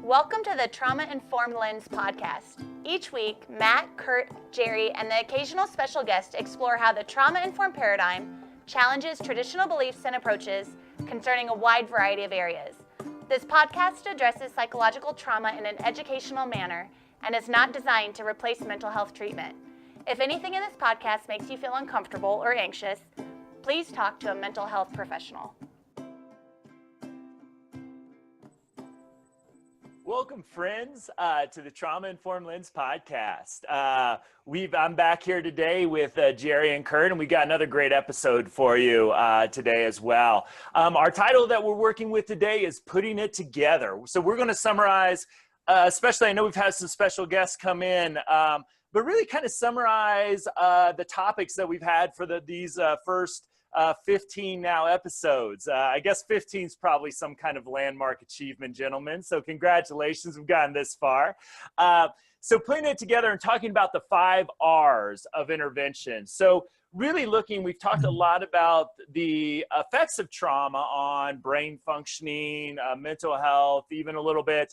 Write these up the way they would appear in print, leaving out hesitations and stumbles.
Welcome to the Trauma Informed Lens podcast. Each week, Matt, Kurt, Jerry, and the occasional special guest explore how the trauma-informed paradigm challenges traditional beliefs and approaches concerning a wide variety of areas. This podcast addresses psychological trauma in an educational manner and is not designed to replace mental health treatment. If anything in this podcast makes you feel uncomfortable or anxious, please talk to a mental health professional. Welcome, friends, to the Trauma Informed Lens podcast. I'm back here today with Jerry and Kurt, and we got another great episode for you today as well. Our title that we're working with today is Putting It Together. So we're going to summarize, especially I know we've had some special guests come in, but really kind of summarize the topics that we've had for these first 15 now episodes. I guess 15 is probably some kind of landmark achievement, gentlemen. So congratulations, we've gotten this far. So putting it together and talking about the 5 R's of intervention. So really we've talked a lot about the effects of trauma on brain functioning, mental health, even a little bit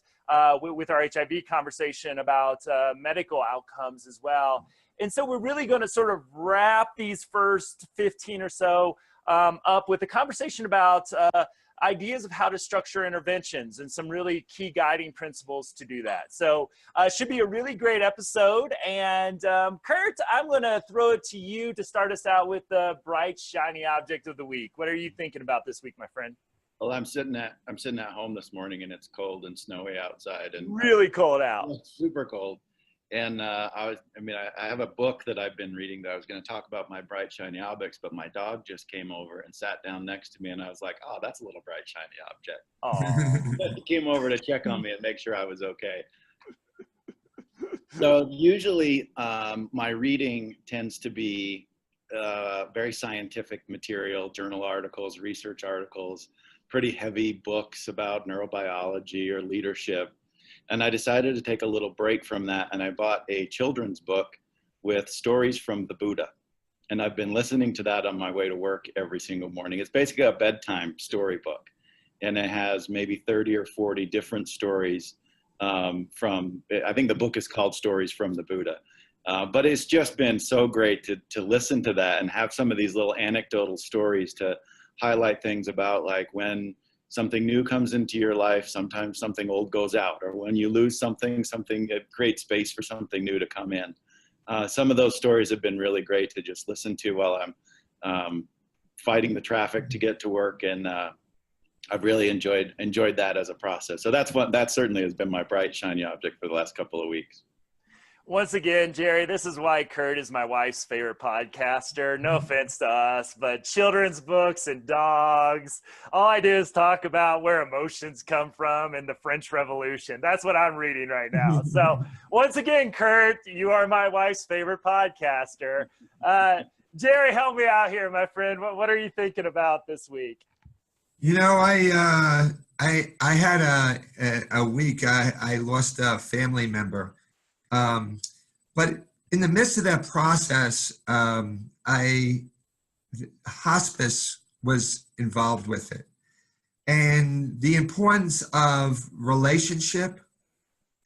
with our HIV conversation about medical outcomes as well. And so we're really going to sort of wrap these first 15 or so up with a conversation about ideas of how to structure interventions and some really key guiding principles to do that. So it should be a really great episode. And Kurt, I'm going to throw it to you to start us out with the bright, shiny object of the week. What are you thinking about this week, my friend? Well, I'm sitting at home this morning, and it's cold and snowy outside, and really cold out. It's super cold. And I have a book that I've been reading that I was going to talk about my bright, shiny objects, but my dog just came over and sat down next to me, and I was like, oh, that's a little bright, shiny object. Oh. He came over to check on me and make sure I was okay. So usually my reading tends to be very scientific material, journal articles, research articles, pretty heavy books about neurobiology or leadership. And I decided to take a little break from that, and I bought a children's book with stories from the Buddha. And I've been listening to that on my way to work every single morning. It's basically a bedtime storybook, and it has maybe 30 or 40 different stories I think the book is called Stories from the Buddha. But it's just been so great to listen to that and have some of these little anecdotal stories to highlight things about, like, when something new comes into your life, sometimes something old goes out, or when you lose something, it creates space for something new to come in. Some of those stories have been really great to just listen to while I'm fighting the traffic to get to work, and I've really enjoyed that as a process. So that certainly has been my bright, shiny object for the last couple of weeks. Once again, Jerry, this is why Kurt is my wife's favorite podcaster. No offense to us, but children's books and dogs. All I do is talk about where emotions come from and the French Revolution. That's what I'm reading right now. So once again, Kurt, you are my wife's favorite podcaster. Jerry, help me out here, my friend. What are you thinking about this week? You know, I had a week. I lost a family member. But in the midst of that process, hospice was involved with it. And the importance of relationship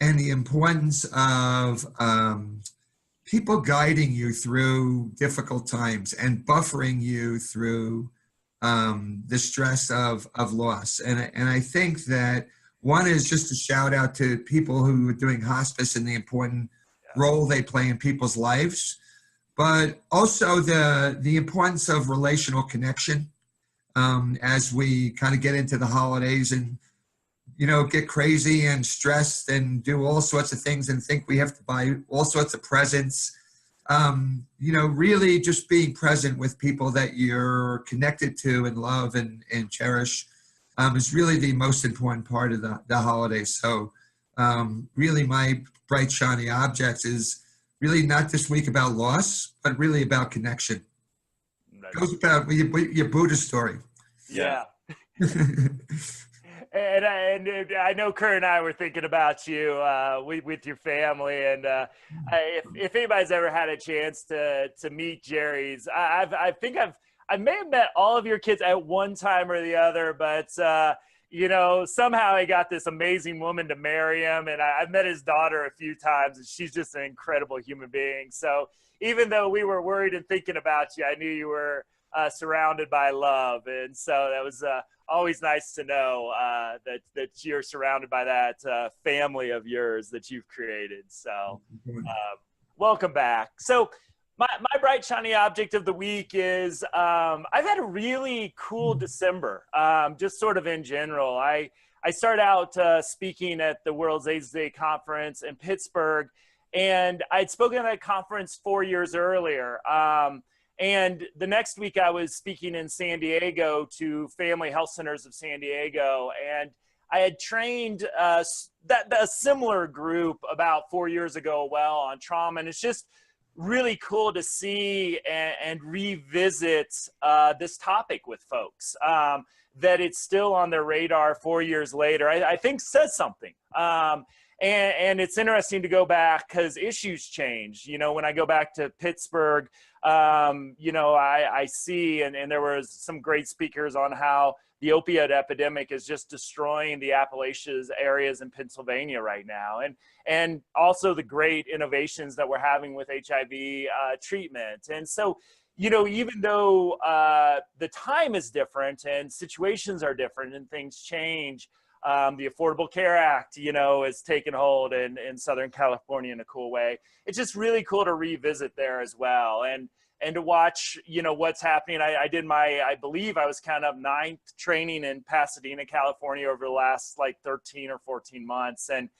and the importance of people guiding you through difficult times and buffering you through the stress of loss. And I think that one is just a shout out to people who are doing hospice and the important role they play in people's lives, but also the importance of relational connection as we kind of get into the holidays and, you know, get crazy and stressed and do all sorts of things and think we have to buy all sorts of presents. You know, really just being present with people that you're connected to and love and cherish is really the most important part of the holidays. So really my bright, shiny object is really not this week about loss, but really about connection. It goes about your Buddha story. Yeah. And I know Kurt and I were thinking about you with your family, and if anybody's ever had a chance to meet Jerry's, I may have met all of your kids at one time or the other, but somehow he got this amazing woman to marry him. And I've met his daughter a few times, and she's just an incredible human being. So even though we were worried and thinking about you, I knew you were surrounded by love. And so that was always nice to know that you're surrounded by that family of yours that you've created. So welcome back. So my bright, shiny object of the week is I've had a really cool December, just sort of in general. I started out speaking at the World's AIDS Day conference in Pittsburgh, and I'd spoken at that conference 4 years earlier. And the next week I was speaking in San Diego to Family Health Centers of San Diego. And I had trained a similar group about 4 years ago on trauma. And it's just really cool to see and revisit this topic with folks, that it's still on their radar 4 years later, I think says something. And it's interesting to go back because issues change. When I go back to Pittsburgh, I see, and there was some great speakers on how the opioid epidemic is just destroying the Appalachian areas in Pennsylvania right now. And also the great innovations that we're having with HIV treatment. And so, even though the time is different and situations are different and things change, the Affordable Care Act, has taken hold in Southern California in a cool way. It's just really cool to revisit there as well. And to watch, what's happening. I did I believe I was kind of 9th training in Pasadena, California over the last 13 or 14 months. And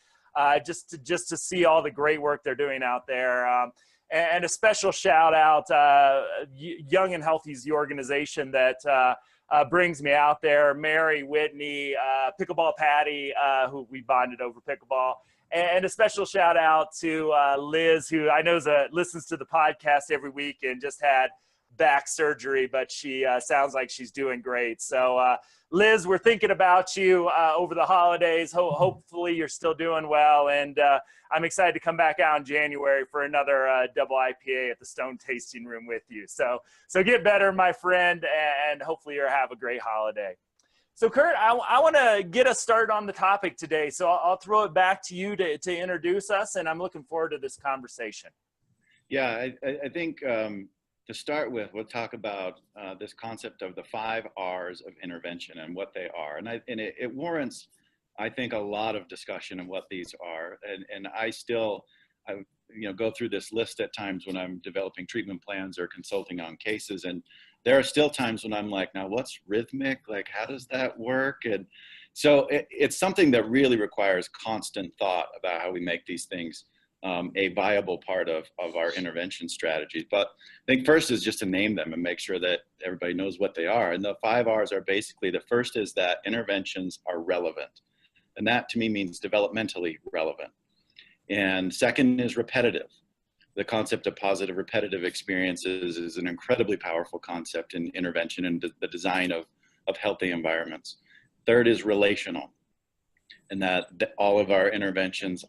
just to see all the great work they're doing out there. And a special shout out, Young and Healthy is the organization that brings me out there. Mary, Whitney, Pickleball Patty, who we bonded over pickleball. And a special shout out to Liz, who I know listens to the podcast every week and just had back surgery, but she sounds like she's doing great. So Liz, we're thinking about you over the holidays. Hopefully you're still doing well. And I'm excited to come back out in January for another double IPA at the Stone Tasting Room with you. So get better, my friend, and hopefully you'll have a great holiday. So Kurt, I want to get us started on the topic today. So I'll throw it back to you to introduce us, and I'm looking forward to this conversation. Yeah, I think to start with, we'll talk about this concept of the 5 R's of intervention and what they are. And it warrants, I think, a lot of discussion on what these are. And I go through this list at times when I'm developing treatment plans or consulting on cases. And there are still times when I'm like, now what's rhythmic? Like, how does that work? And so it's something that really requires constant thought about how we make these things a viable part of our intervention strategies. But I think first is just to name them and make sure that everybody knows what they are. And the 5 R's are basically, the first is that interventions are relevant. And that to me means developmentally relevant. And second is repetitive. The concept of positive repetitive experiences is an incredibly powerful concept in intervention and the design of healthy environments. Third is relational, and that all of our interventions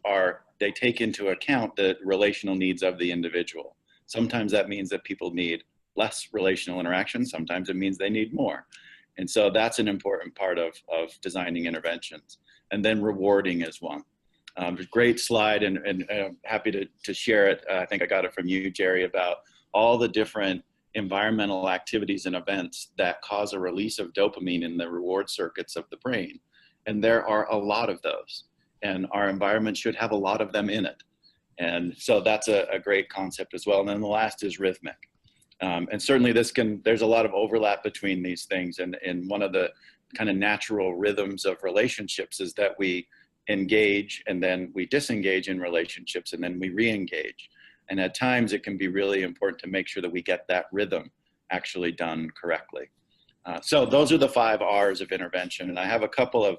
they take into account the relational needs of the individual. Sometimes that means that people need less relational interaction. Sometimes it means they need more. And so that's an important part of designing interventions. And then rewarding is one. Great slide, and I'm happy to share it. I think I got it from you, Jerry, about all the different environmental activities and events that cause a release of dopamine in the reward circuits of the brain. And there are a lot of those, and our environment should have a lot of them in it. And so that's a great concept as well. And then the last is rhythmic. And certainly there's a lot of overlap between these things. And one of the kind of natural rhythms of relationships is that we engage and then we disengage in relationships and then we re-engage. And at times it can be really important to make sure that we get that rhythm actually done correctly. So those are the 5 R's of intervention. And I have a couple of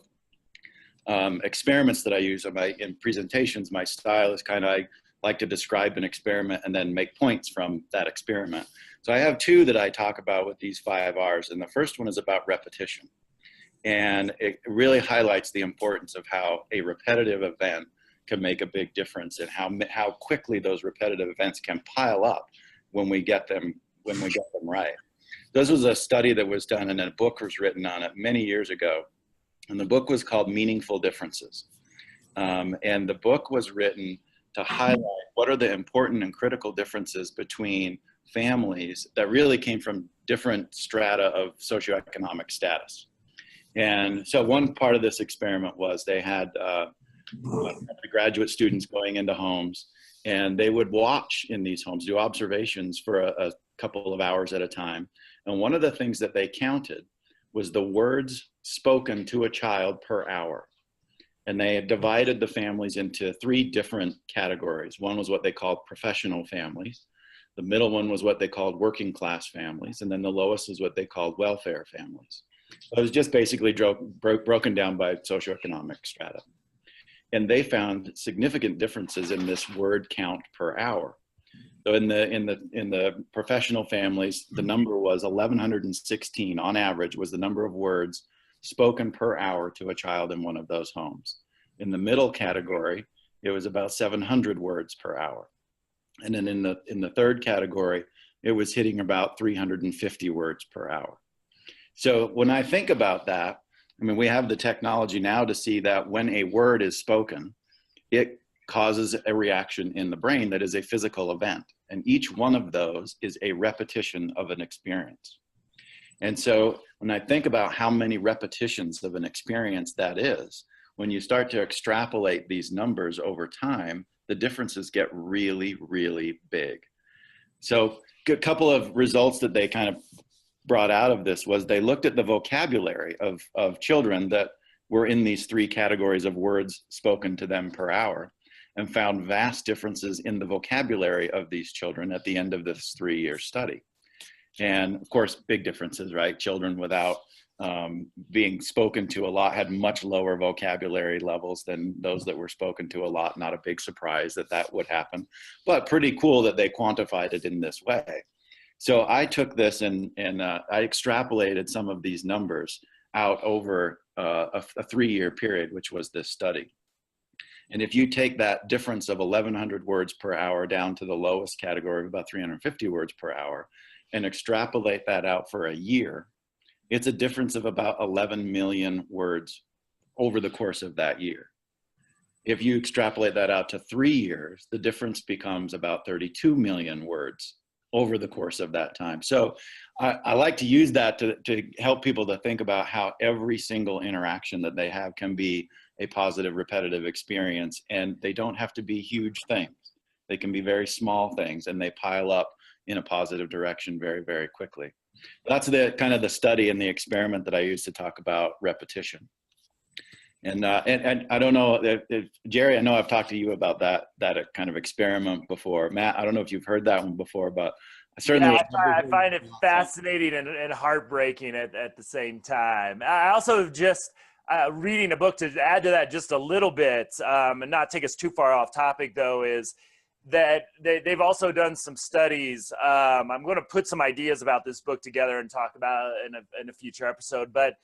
experiments that I use in presentations. My style is I like to describe an experiment and then make points from that experiment. So I have 2 that I talk about with these 5 R's. And the first one is about repetition. And it really highlights the importance of how a repetitive event can make a big difference and how quickly those repetitive events can pile up when we get them right. This was a study that was done and a book was written on it many years ago. And the book was called Meaningful Differences. And the book was written to highlight what are the important and critical differences between families that really came from different strata of socioeconomic status. And so one part of this experiment was they had graduate students going into homes, and they would watch in these homes, do observations for a couple of hours at a time. And one of the things that they counted was the words spoken to a child per hour. And they had divided the families into 3 different categories. One was what they called professional families. The middle one was what they called working class families. And then the lowest is what they called welfare families. So it was just basically broken down by socioeconomic strata. And they found significant differences in this word count per hour. So in the professional families, the number was 1,116 on average was the number of words spoken per hour to a child in one of those homes. In the middle category, it was about 700 words per hour. And then in the third category, it was hitting about 350 words per hour. So when I think about that, I mean, we have the technology now to see that when a word is spoken, it causes a reaction in the brain that is a physical event. And each one of those is a repetition of an experience. And so when I think about how many repetitions of an experience that is, when you start to extrapolate these numbers over time, the differences get really, really big. So a couple of results that they kind of brought out of this was they looked at the vocabulary of children that were in these 3 categories of words spoken to them per hour, and found vast differences in the vocabulary of these children at the end of this 3-year study. And of course, big differences, right? Children without being spoken to a lot had much lower vocabulary levels than those that were spoken to a lot. Not a big surprise that that would happen, but pretty cool that they quantified it in this way. So I took this and I extrapolated some of these numbers out over a 3-year period, which was this study. And if you take that difference of 1,100 words per hour down to the lowest category of about 350 words per hour and extrapolate that out for a year, it's a difference of about 11 million words over the course of that year. If you extrapolate that out to 3 years, the difference becomes about 32 million words over the course of that time. So I like to use that to help people to think about how every single interaction that they have can be a positive repetitive experience, and they don't have to be huge things. They can be very small things, and they pile up in a positive direction very, very quickly. That's the kind of the study and the experiment that I use to talk about repetition. And I don't know if Jerry, I know I've talked to you about that kind of experiment before. Matt, I don't know if you've heard that one before, but I certainly. Yeah, I find it fascinating and heartbreaking at the same time. I also just reading a book to add to that just a little bit, and not take us too far off topic though, is that they've also done some studies. I'm going to put some ideas about this book together and talk about it in a future episode, but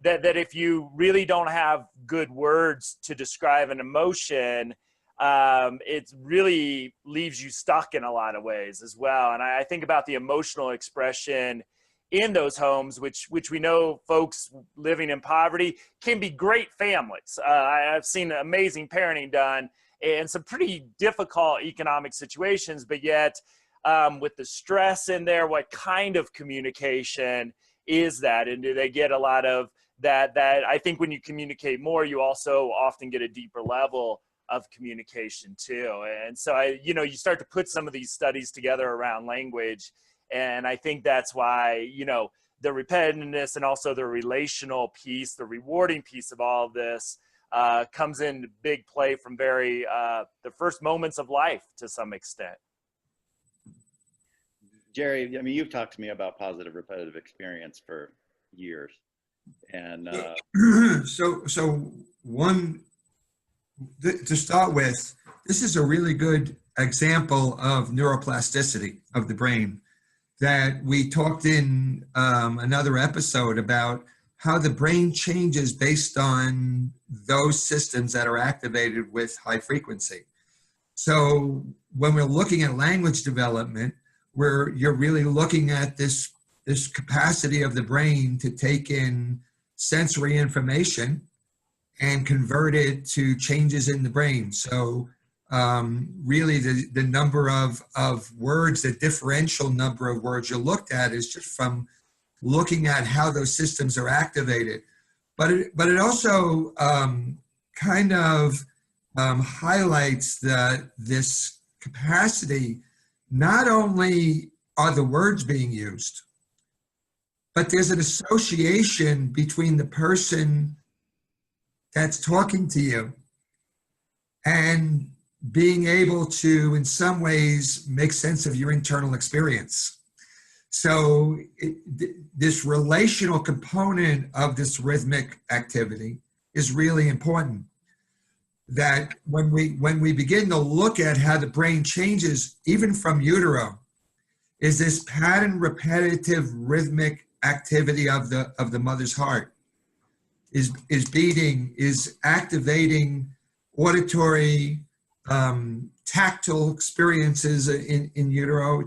that if you really don't have good words to describe an emotion, it really leaves you stuck in a lot of ways as well. And I think about the emotional expression in those homes, which we know folks living in poverty can be great families. I've seen amazing parenting done in some pretty difficult economic situations, but yet with the stress in there, what kind of communication is that? And do they get a lot of that I think when you communicate more, you also often get a deeper level of communication too. And so you start to put some of these studies together around language. And I think that's why, the repetitiveness and also the relational piece, the rewarding piece of all of this comes into big play from the first moments of life to some extent. Jerry, I mean, you've talked to me about positive repetitive experience for years. And so one to start with, this is a really good example of neuroplasticity of the brain that we talked in another episode about how the brain changes based on those systems that are activated with high frequency. So when we're looking at language development, where you're really looking at this capacity of the brain to take in sensory information and convert it to changes in the brain. So really the number of words, the differential number of words you looked at is just from looking at how those systems are activated. But it also kind of highlights this capacity. Not only are the words being used, but there's an association between the person that's talking to you and being able to, in some ways, make sense of your internal experience. So this relational component of this rhythmic activity is really important. That when we begin to look at how the brain changes, even from utero, is this pattern, repetitive, rhythmic activity of the mother's heart is beating, is activating auditory, tactile experiences in utero,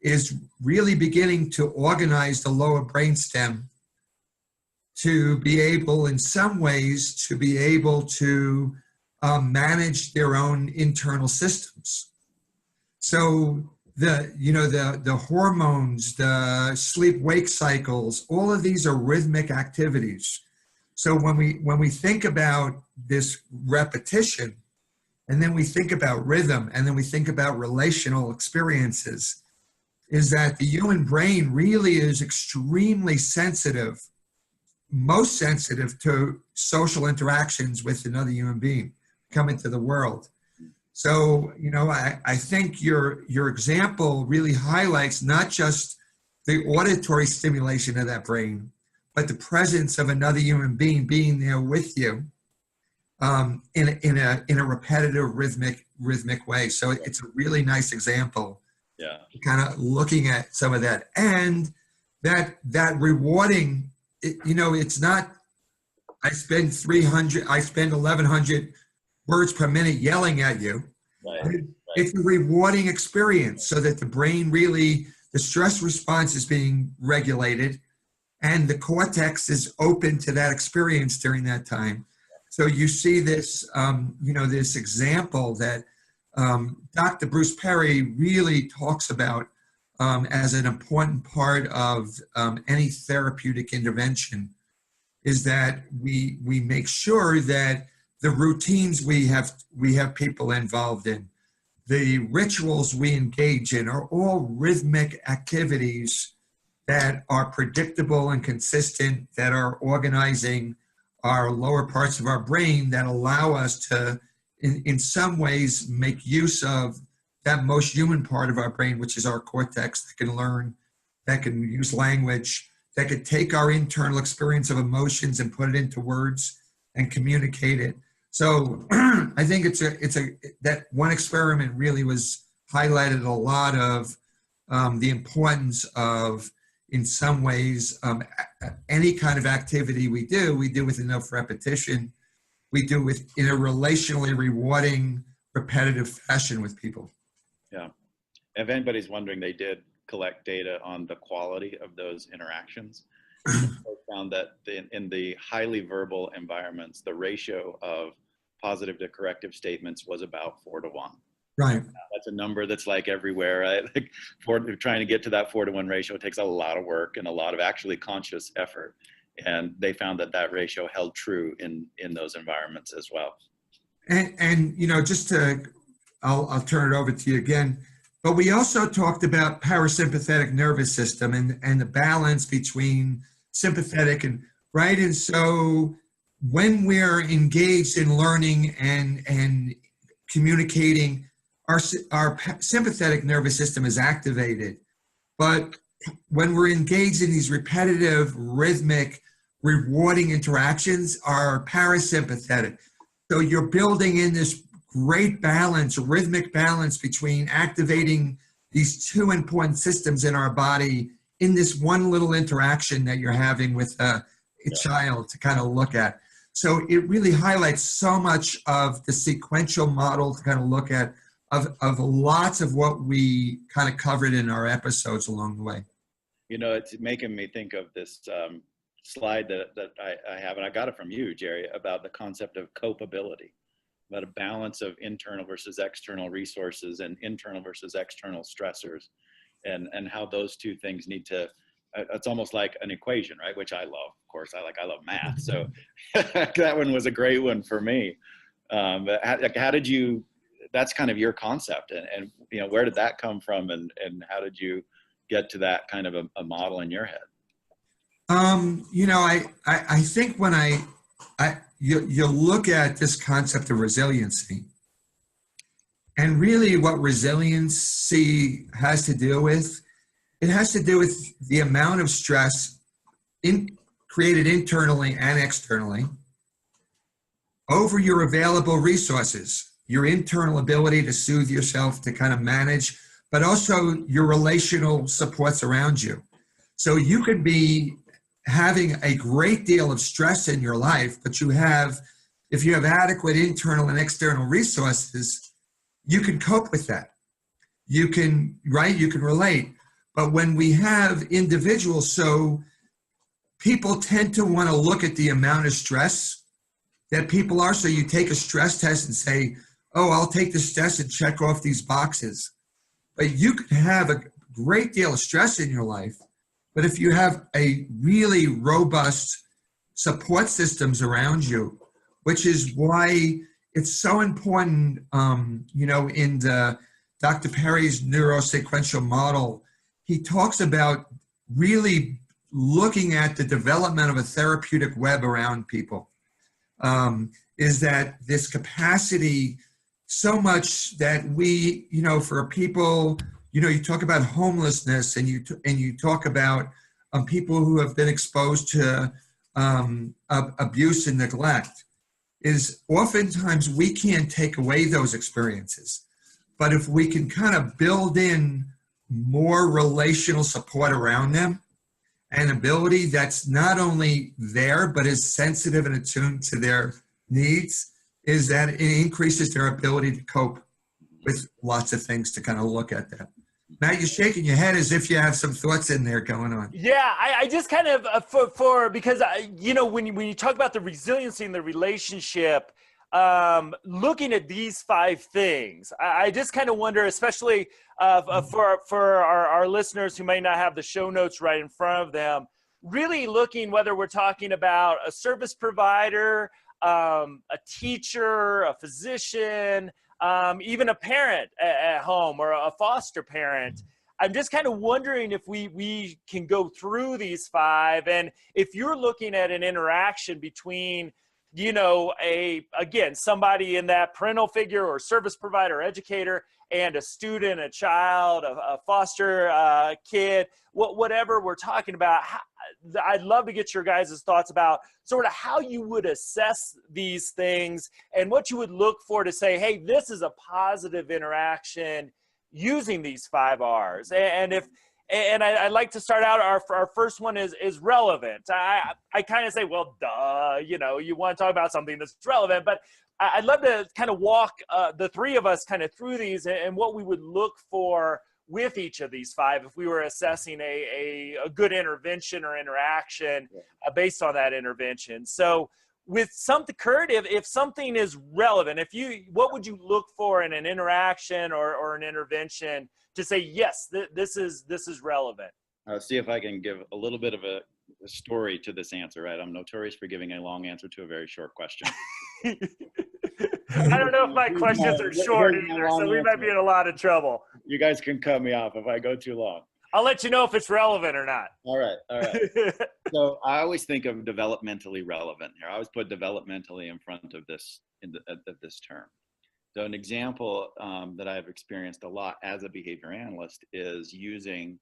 is really beginning to organize the lower brainstem to be able, in some ways, to be able to manage their own internal systems. So the hormones, the sleep-wake cycles, all of these are rhythmic activities. So when we think about this repetition, and then we think about rhythm, and then we think about relational experiences, is that the human brain really is extremely sensitive, most sensitive to social interactions with another human being come into the world. So, I think your example really highlights not just the auditory stimulation of that brain, but the presence of another human being there with you in a repetitive, rhythmic way. So it's a really nice example. Yeah. Kind of looking at some of that, and that rewarding. It's not. I spend 1,100 words per minute yelling at you. Right. It's a rewarding experience, so that the brain really, the stress response is being regulated, and the cortex is open to that experience during that time. So you see this, this example that Dr. Bruce Perry really talks about as an important part of any therapeutic intervention, is that we make sure that the routines we have people involved in, the rituals we engage in, are all rhythmic activities that are predictable and consistent, that are organizing our lower parts of our brain, that allow us to, in some ways, make use of that most human part of our brain, which is our cortex, that can learn, that can use language, that could take our internal experience of emotions and put it into words and communicate it. So I think that one experiment really was highlighted a lot of the importance of, in some ways, any kind of activity we do with enough repetition, we do in a relationally rewarding, repetitive fashion with people. Yeah. If anybody's wondering, they did collect data on the quality of those interactions. They found that in the highly verbal environments, the ratio of positive to corrective statements was about 4-to-1. Right. That's a number that's like everywhere, right? Like trying to get to that 4-to-1 ratio takes a lot of work and a lot of actually conscious effort. And they found that ratio held true in those environments as well. And I'll turn it over to you again. But we also talked about parasympathetic nervous system and the balance between sympathetic and right. And so when we're engaged in learning and communicating, our sympathetic nervous system is activated. But when we're engaged in these repetitive, rhythmic, rewarding interactions, are parasympathetic. So you're building in this great balance, rhythmic balance between activating these two important systems in our body in this one little interaction that you're having with a child to kind of look at. So it really highlights so much of the sequential model to kind of look at of lots of what we kind of covered in our episodes along the way. You know, it's making me think of this slide that I have, and I got it from you, Jerry, about the concept of copeability, about a balance of internal versus external resources and internal versus external stressors, and how those two things need to, it's almost like an equation, right? Which I love, of course. I love math. So that one was a great one for me. But how did you, that's kind of your concept, and you know, where did that come from, and how did you get to that kind of a model in your head? You know, I think when you look at this concept of resiliency, and really what resiliency has to do with, it has to do with the amount of stress created internally and externally over your available resources, your internal ability to soothe yourself, to kind of manage, but also your relational supports around you. So you could be having a great deal of stress in your life, but if you have adequate internal and external resources, you can cope with that. You can relate. But when we have individuals, so people tend to want to look at the amount of stress that people are. So you take a stress test and say, oh, I'll take this test and check off these boxes. But you could have a great deal of stress in your life. But if you have a really robust support systems around you, which is why it's so important, you know, in Dr. Perry's neurosequential model, he talks about really looking at the development of a therapeutic web around people. Is that this capacity so much that we, you know, for people, you know, you talk about homelessness, and you talk about people who have been exposed to abuse and neglect, is oftentimes we can't take away those experiences. But if we can kind of build in more relational support around them, and ability that's not only there, but is sensitive and attuned to their needs, is that it increases their ability to cope with lots of things, to kind of look at that. Matt, you're shaking your head as if you have some thoughts in there going on. Yeah, I just kind of, because, you know, when you talk about the resiliency and the relationship, looking at these 5 things, I just kind of wonder, especially for our listeners who may not have the show notes right in front of them, really looking whether we're talking about a service provider, a teacher, a physician, even a parent at home, or a foster parent. I'm just kind of wondering if we can go through these 5, and if you're looking at an interaction between, you know, somebody in that parental figure or service provider, educator, and a student, a child, a foster kid, whatever we're talking about. I'd love to get your guys' thoughts about sort of how you would assess these things and what you would look for to say, hey, this is a positive interaction using these 5 R's. And I'd like to start out, our first one is relevant. I kind of say, well, duh, you know, you want to talk about something that's relevant, but I'd love to kind of walk the 3 of us kind of through these and what we would look for with each of these 5 if we were assessing a good intervention or interaction based on that intervention. So with something, Kurt, if something is relevant, what would you look for in an interaction or an intervention to say, yes, this is relevant? I'll see if I can give a little bit of a story to this answer, right? I'm notorious for giving a long answer to a very short question. I don't know if my questions are short either, so we might be in a lot of trouble. You guys can cut me off if I go too long. I'll let you know if it's relevant or not. All right. So I always think of developmentally relevant here. I always put developmentally in front of this this term. So an example that I've experienced a lot as a behavior analyst is using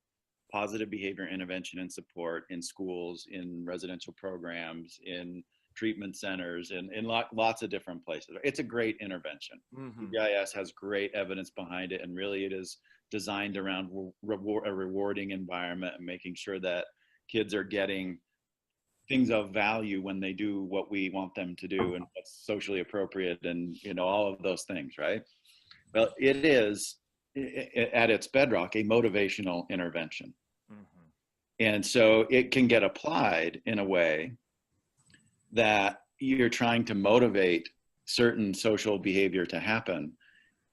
positive behavior intervention and support in schools, in residential programs, in treatment centers, and in lots of different places. It's a great intervention. Mm-hmm. BIS has great evidence behind it, and really it is designed around a rewarding environment and making sure that kids are getting things of value when they do what we want them to do and what's socially appropriate, and all of those things, right? Well, it is at its bedrock a motivational intervention. Mm-hmm. And so it can get applied in a way that you're trying to motivate certain social behavior to happen.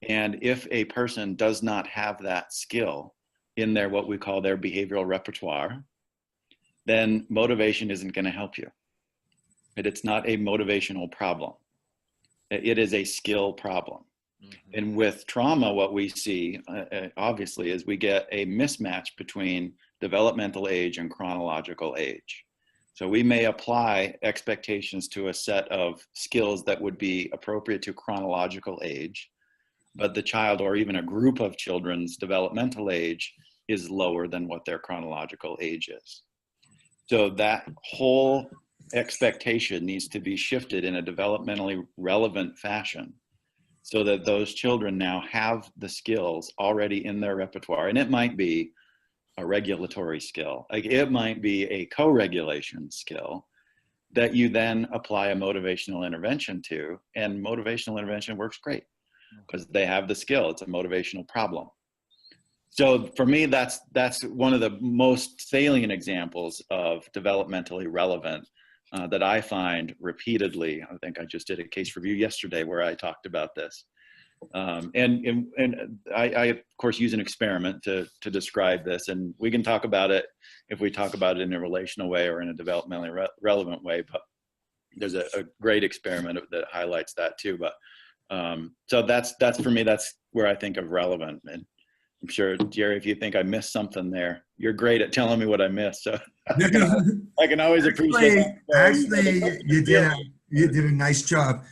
And if a person does not have that skill in their, what we call their behavioral repertoire, then motivation isn't going to help you. It's not a motivational problem. It is a skill problem. Mm-hmm. And with trauma, what we see, obviously, is we get a mismatch between developmental age and chronological age. So we may apply expectations to a set of skills that would be appropriate to chronological age, but the child or even a group of children's developmental age is lower than what their chronological age is. So that whole expectation needs to be shifted in a developmentally relevant fashion so that those children now have the skills already in their repertoire. And it might be a regulatory skill, like it might be a co-regulation skill that you then apply a motivational intervention to, and motivational intervention works great because they have the skill. It's a motivational problem. So for me, that's one of the most salient examples of developmentally relevant that I find repeatedly. I think I just did a case review yesterday where I talked about this. And I of course use an experiment to describe this, and we can talk about it if we talk about it in a relational way or in a developmentally relevant way, but there's a great experiment that highlights that too. But so that's for me, that's where I think of relevant. And I'm sure, Jerry, if you think I missed something there, you're great at telling me what I missed. So I can always appreciate that. Actually, you did a nice job.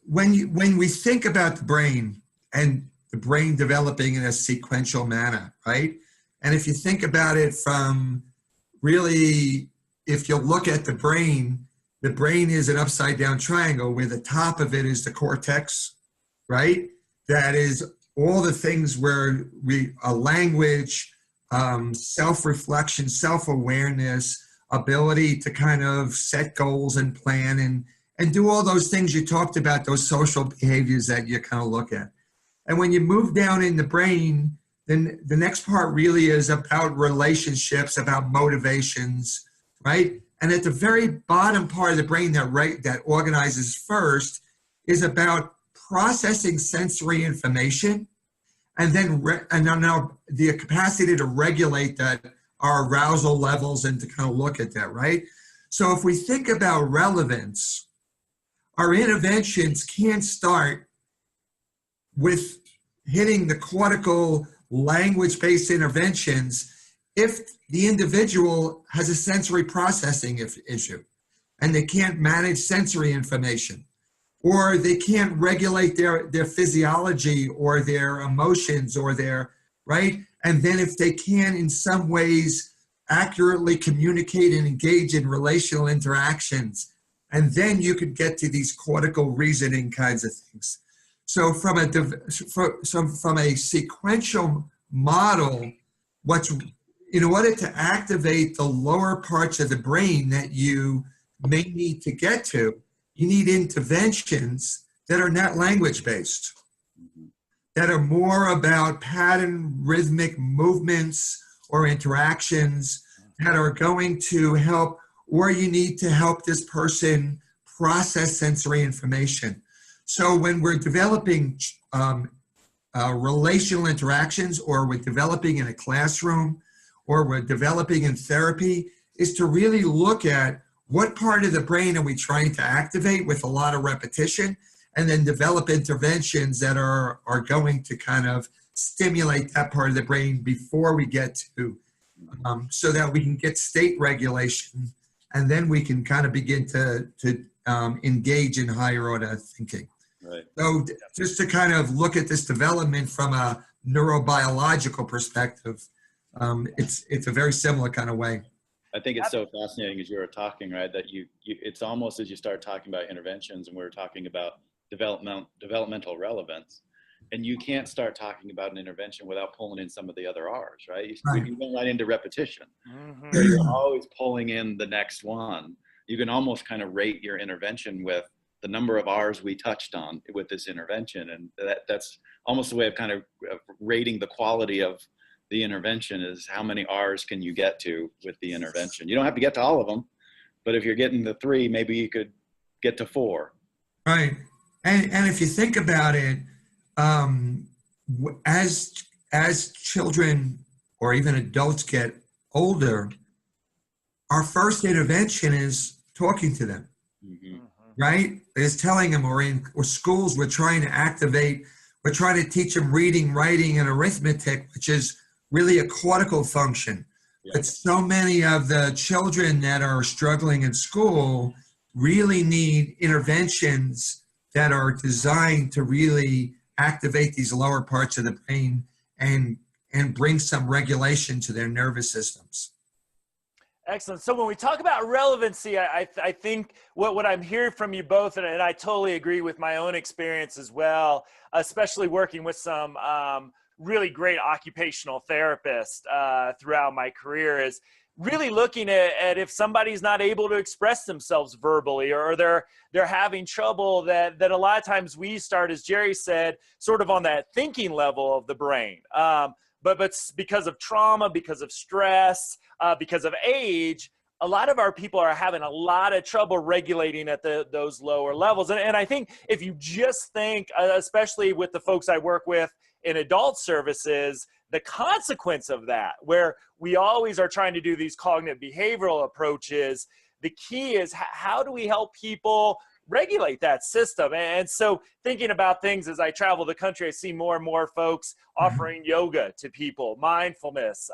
When we think about the brain and the brain developing in a sequential manner, right? And if you think about it from really, if you look at the brain is an upside down triangle where the top of it is the cortex, right? That is all the things where language, self-reflection, self-awareness, ability to kind of set goals and plan and do all those things you talked about, those social behaviors that you kind of look at. And when you move down in the brain, then the next part really is about relationships, about motivations, right? And at the very bottom part of the brain that organizes first is about processing sensory information, and then now the capacity to regulate that, our arousal levels, and to kind of look at that, right? So if we think about relevance, our interventions can't start with hitting the cortical language-based interventions if the individual has a sensory processing issue and they can't manage sensory information, or they can't regulate their physiology or their emotions or their, right? And then if they can in some ways accurately communicate and engage in relational interactions, and then you could get to these cortical reasoning kinds of things. So from a sequential model, in order to activate the lower parts of the brain that you may need to get to, you need interventions that are not language-based, that are more about pattern, rhythmic movements or interactions that are going to help, or you need to help this person process sensory information. So when we're developing relational interactions, or we're developing in a classroom, or we're developing in therapy, is to really look at what part of the brain are we trying to activate with a lot of repetition, and then develop interventions that are going to kind of stimulate that part of the brain before we get to, so that we can get state regulation, and then we can kind of begin to engage in higher order thinking. Right. So just to kind of look at this development from a neurobiological perspective, it's a very similar kind of way. I think it's so fascinating as you were talking, right, that it's almost as you start talking about interventions, and we were talking about developmental relevance, and you can't start talking about an intervention without pulling in some of the other R's, right? You went right into repetition. Mm-hmm. So you're always pulling in the next one. You can almost kind of rate your intervention with the number of R's we touched on with this intervention, and that's almost a way of kind of rating the quality of the intervention is how many R's can you get to with the intervention. You don't have to get to all of them, but if you're getting to 3, maybe you could get to 4. Right. And if you think about it, as children or even adults get older, our first intervention is talking to them, right? Is telling them, or schools, we're trying to teach them reading, writing, and arithmetic, which is really a cortical function. Yeah. But so many of the children that are struggling in school really need interventions that are designed to really activate these lower parts of the brain and bring some regulation to their nervous systems. Excellent. So when we talk about relevancy, I think what I'm hearing from you both, and I totally agree with my own experience as well, especially working with some really great occupational therapists throughout my career, is really looking at if somebody's not able to express themselves verbally, or they're having trouble, that a lot of times we start, as Jerry said, sort of on that thinking level of the brain. But because of trauma, because of stress, because of age, a lot of our people are having a lot of trouble regulating at those lower levels. And I think if you just think, especially with the folks I work with in adult services, the consequence of that, where we always are trying to do these cognitive behavioral approaches, the key is how do we help people regulate that system? And so thinking about things as I travel the country, I see more and more folks offering yoga to people, mindfulness.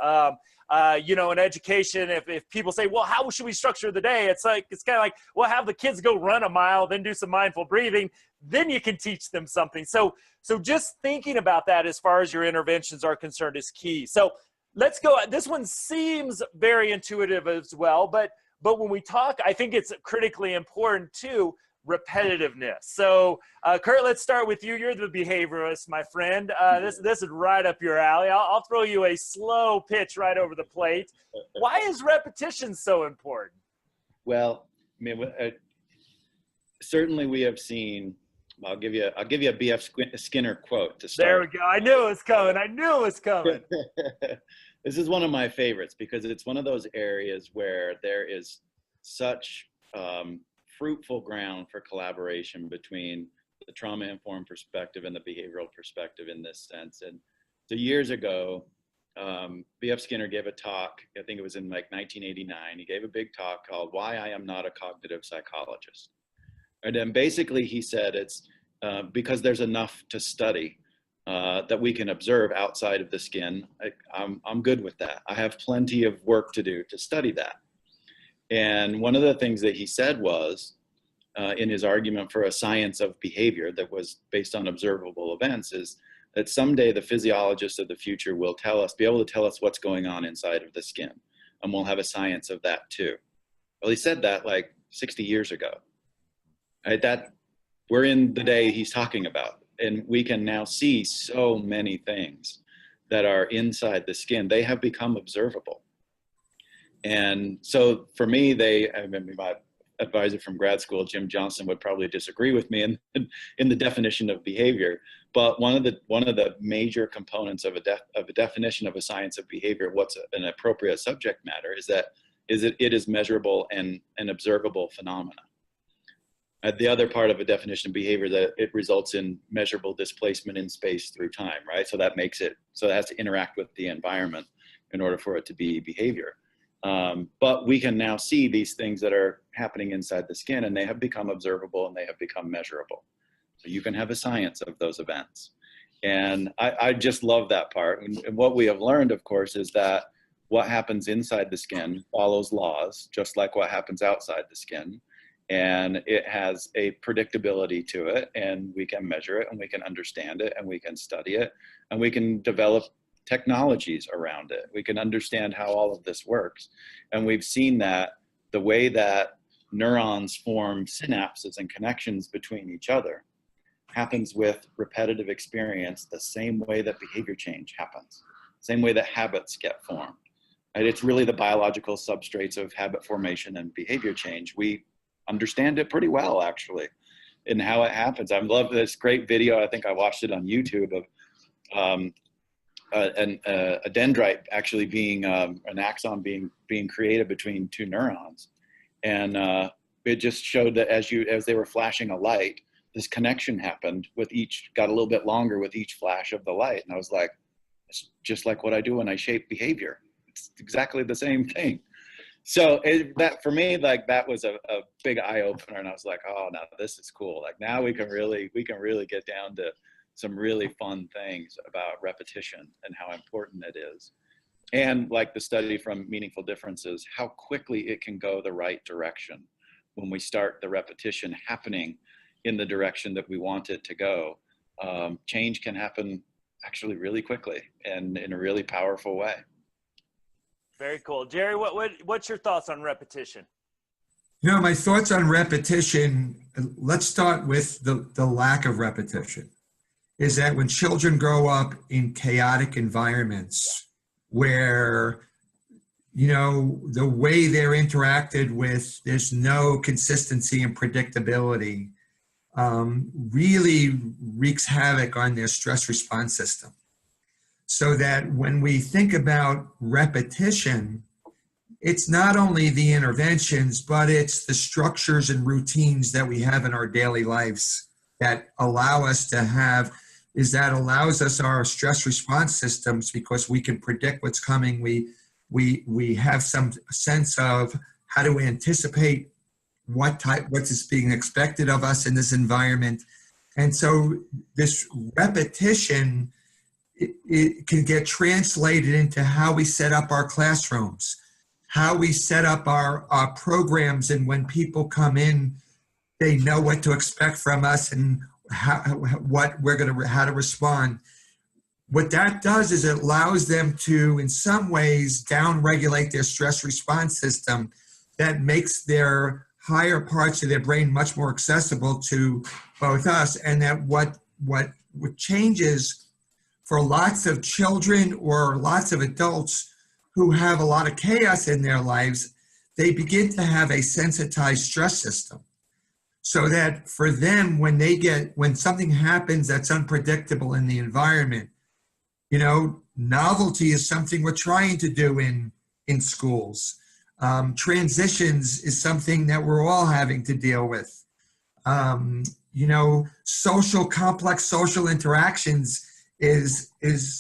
In education, if people say, well, how should we structure the day? It's kind of like, well, have the kids go run a mile, then do some mindful breathing, then you can teach them something. So just thinking about that as far as your interventions are concerned is key. So let's go. This one seems very intuitive as well, but when we talk, I think it's critically important too, repetitiveness. So Kurt, let's start with you. You're the behaviorist, my friend. This is right up your alley. I'll throw you a slow pitch right over the plate. Why is repetition so important? Well, I mean, certainly we have seen. I'll give you a B.F. Skinner quote to start. There we go. I knew it was coming. This is one of my favorites because it's one of those areas where there is such fruitful ground for collaboration between the trauma-informed perspective and the behavioral perspective in this sense. And so years ago, B.F. Skinner gave a talk, I think it was in like 1989. He gave a big talk called Why I Am Not a Cognitive Psychologist. And then basically he said it's because there's enough to study that we can observe outside of the skin. I'm good with that. I have plenty of work to do to study that. And one of the things that he said was, in his argument for a science of behavior that was based on observable events, is that someday the physiologists of the future will be able to tell us what's going on inside of the skin. And we'll have a science of that too. Well, he said that like 60 years ago. Right? That we're in the day he's talking about. And we can now see so many things that are inside the skin. They have become observable. And so for me, my advisor from grad school, Jim Johnson, would probably disagree with me in the definition of behavior. But one of the major components of a definition of a science of behavior, what's an appropriate subject matter, is that it is measurable and an observable phenomena. The other part of a definition of behavior, that it results in measurable displacement in space through time, right? So that makes it, so it has to interact with the environment in order for it to be behavior. But we can now see these things that are happening inside the skin, and they have become observable and they have become measurable. So you can have a science of those events. And I just love that part. And what we have learned, of course, is that what happens inside the skin follows laws, just like what happens outside the skin. And it has a predictability to it, and we can measure it, and we can understand it, and we can study it, and we can develop technologies around it. We can understand how all of this works. And we've seen that the way that neurons form synapses and connections between each other happens with repetitive experience, the same way that behavior change happens, same way that habits get formed. And it's really the biological substrates of habit formation and behavior change. We understand it pretty well, actually, in how it happens. I love this great video. I think I watched it on YouTube of a dendrite actually being an axon being created between two neurons, and it just showed that as they were flashing a light, this connection happened with each, got a little bit longer with each flash of the light, and I was like, it's just like what I do when I shape behavior. It's exactly the same thing. So that for me, like that was a big eye opener, and I was like, oh, now this is cool. Like now we can really get down to some really fun things about repetition and how important it is. And like the study from Meaningful Differences, how quickly it can go the right direction when we start the repetition happening in the direction that we want it to go. Change can happen actually really quickly and in a really powerful way. Very cool. Jerry, what's your thoughts on repetition? You know, my thoughts on repetition, let's start with the lack of repetition, is that when children grow up in chaotic environments where, you know, the way they're interacted with, there's no consistency and predictability, really wreaks havoc on their stress response system. So that when we think about repetition, it's not only the interventions, but it's the structures and routines that we have in our daily lives that allow us to have, allows us our stress response systems, because we can predict what's coming. We have some sense of how to anticipate what's being expected of us in this environment. And so this repetition, it can get translated into how we set up our classrooms, how we set up our programs, and when people come in, they know what to expect from us and how to respond. What that does is it allows them to, in some ways, down-regulate their stress response system. That makes their higher parts of their brain much more accessible to both us, and that what changes for lots of children or lots of adults who have a lot of chaos in their lives, they begin to have a sensitized stress system. So that for them, when something happens that's unpredictable in the environment, you know, novelty is something we're trying to do in schools. Transitions is something that we're all having to deal with. You know, complex social interactions is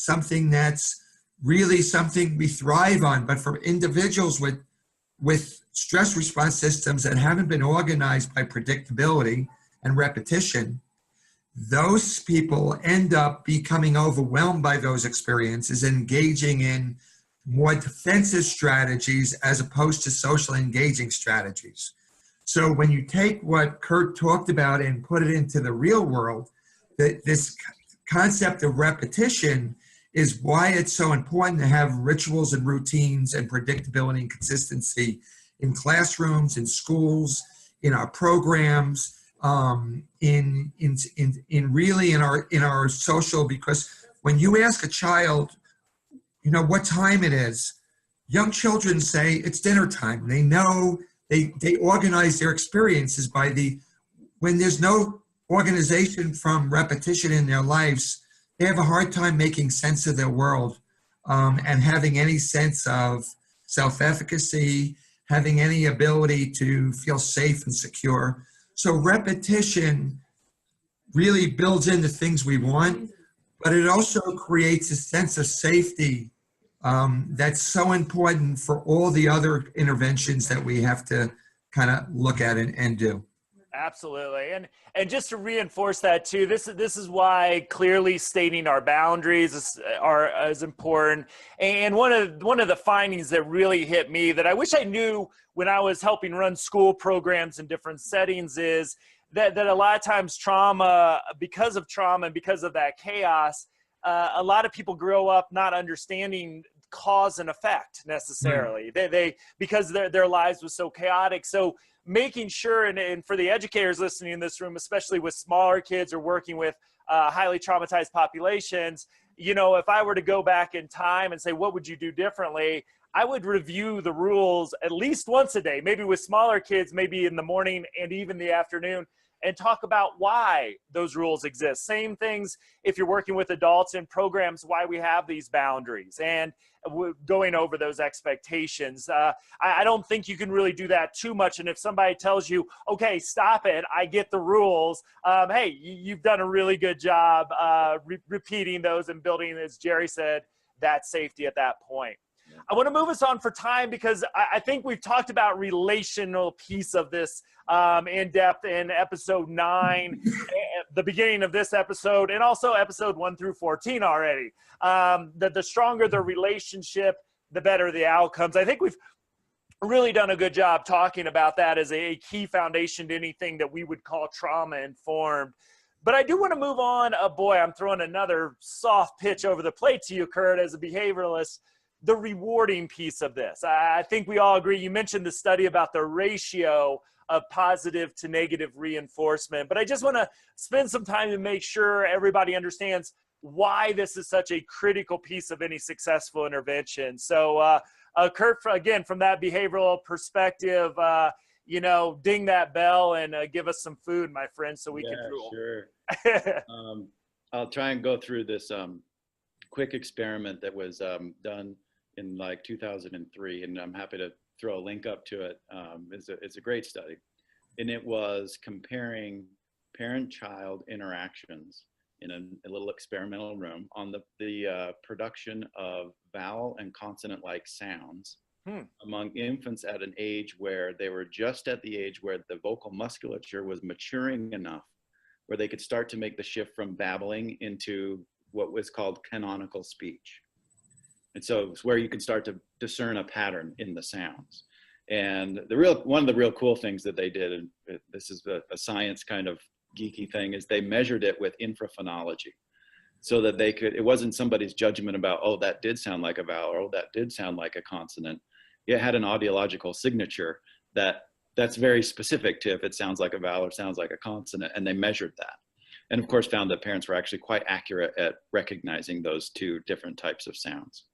something that's really something we thrive on. But for individuals with stress response systems that haven't been organized by predictability and repetition, those people end up becoming overwhelmed by those experiences, engaging in more defensive strategies as opposed to social engaging strategies. So when you take what Kurt talked about and put it into the real world, this concept of repetition is why it's so important to have rituals and routines and predictability and consistency in classrooms, in schools, in our programs, in our social. Because when you ask a child, you know, what time it is, young children say it's dinner time. They know, they organize their experiences by when there's no organization from repetition in their lives, they have a hard time making sense of their world, and having any sense of self-efficacy, having any ability to feel safe and secure. So repetition really builds in the things we want, but it also creates a sense of safety that's so important for all the other interventions that we have to kind of look at and do. Absolutely. And just to reinforce that too, this is why clearly stating our boundaries is important. And one of the findings that really hit me that I wish I knew when I was helping run school programs in different settings is that a lot of times because of trauma and because of that chaos, a lot of people grow up not understanding cause and effect necessarily. They because their lives was so chaotic. So making sure, and for the educators listening in this room, especially with smaller kids or working with highly traumatized populations, you know, if I were to go back in time and say, what would you do differently? I would review the rules at least once a day, maybe with smaller kids, maybe in the morning and even the afternoon, and talk about why those rules exist. Same things if you're working with adults in programs, why we have these boundaries, and going over those expectations. I don't think you can really do that too much. And if somebody tells you, okay, stop it, I get the rules, hey, you've done a really good job repeating those and building, as Jerry said, that safety at that point. I want to move us on for time because I think we've talked about relational piece of this in depth in episode 9, the beginning of this episode, and also episode 1 through 14 already. The stronger the relationship, the better the outcomes. I think we've really done a good job talking about that as a key foundation to anything that we would call trauma-informed. But I do want to move on. Boy, I'm throwing another soft pitch over the plate to you, Kurt, as a behavioralist. The rewarding piece of this. I think we all agree. You mentioned the study about the ratio of positive to negative reinforcement, but I just want to spend some time to make sure everybody understands why this is such a critical piece of any successful intervention. So, Kurt, again, from that behavioral perspective, ding that bell and give us some food, my friend, so we can drool. Sure. I'll try and go through this quick experiment that was done in like 2003, and I'm happy to throw a link up to it. It's a great study, and it was comparing parent-child interactions in a little experimental room on the production of vowel and consonant-like sounds among infants at an age where they were just at the age where the vocal musculature was maturing enough where they could start to make the shift from babbling into what was called canonical speech. And so it's where you can start to discern a pattern in the sounds. And one of the real cool things that they did, and this is a science kind of geeky thing, is they measured it with infraphonology, so that it wasn't somebody's judgment about, oh, that did sound like a vowel, or oh, that did sound like a consonant. It had an audiological signature that's very specific to if it sounds like a vowel or sounds like a consonant, and they measured that. And of course found that parents were actually quite accurate at recognizing those two different types of sounds.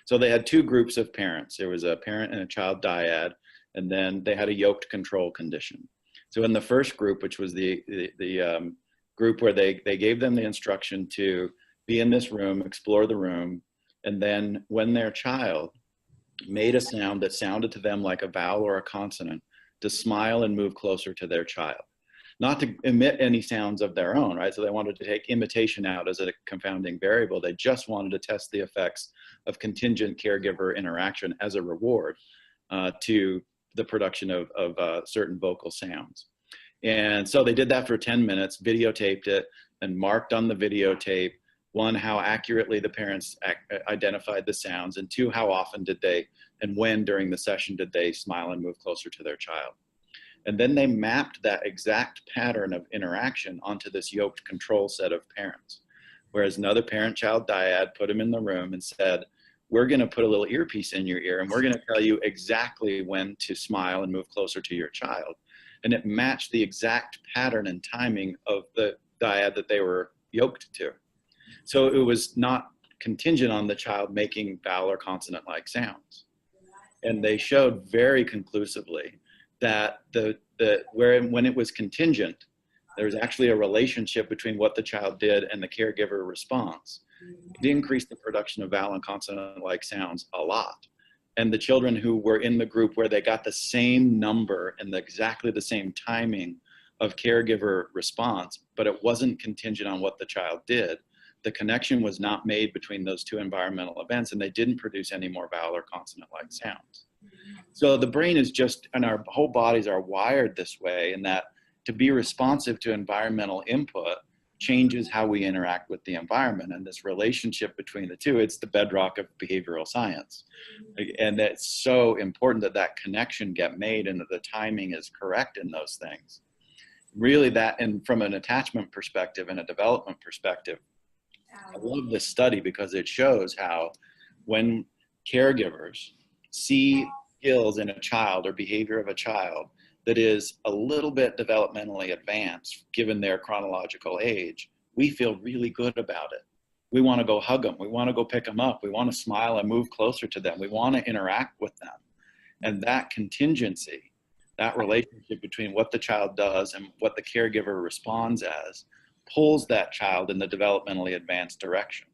So they had two groups of parents. There was a parent and a child dyad, and then they had a yoked control condition. So in the first group, which was the group where they gave them the instruction to be in this room, explore the room, and then when their child made a sound that sounded to them like a vowel or a consonant, to smile and move closer to their child. Not to emit any sounds of their own, right? So they wanted to take imitation out as a confounding variable. They just wanted to test the effects of contingent caregiver interaction as a reward to the production of certain vocal sounds. And so they did that for 10 minutes, videotaped it, and marked on the videotape, 1, how accurately the parents identified the sounds, and 2, how often did they, and when during the session did they smile and move closer to their child. And then they mapped that exact pattern of interaction onto this yoked control set of parents. Whereas another parent-child dyad put them in the room and said, we're gonna put a little earpiece in your ear and we're gonna tell you exactly when to smile and move closer to your child. And it matched the exact pattern and timing of the dyad that they were yoked to. So it was not contingent on the child making vowel or consonant-like sounds. And they showed very conclusively that when it was contingent, there was actually a relationship between what the child did and the caregiver response. It increased the production of vowel and consonant-like sounds a lot. And the children who were in the group where they got the same number and exactly the same timing of caregiver response, but it wasn't contingent on what the child did, the connection was not made between those two environmental events, and they didn't produce any more vowel or consonant-like sounds. So the brain is just, and our whole bodies are wired this way, in that to be responsive to environmental input changes how we interact with the environment. And this relationship between the two, it's the bedrock of behavioral science. And it's so important that that connection get made and that the timing is correct in those things. Really that, and from an attachment perspective and a development perspective, I love this study because it shows how when caregivers see skills in a child or behavior of a child that is a little bit developmentally advanced given their chronological age, we feel really good about it. We want to go hug them. We want to go pick them up. We want to smile and move closer to them. We want to interact with them. And that contingency That relationship between what the child does and what the caregiver responds as pulls that child in the developmentally advanced direction.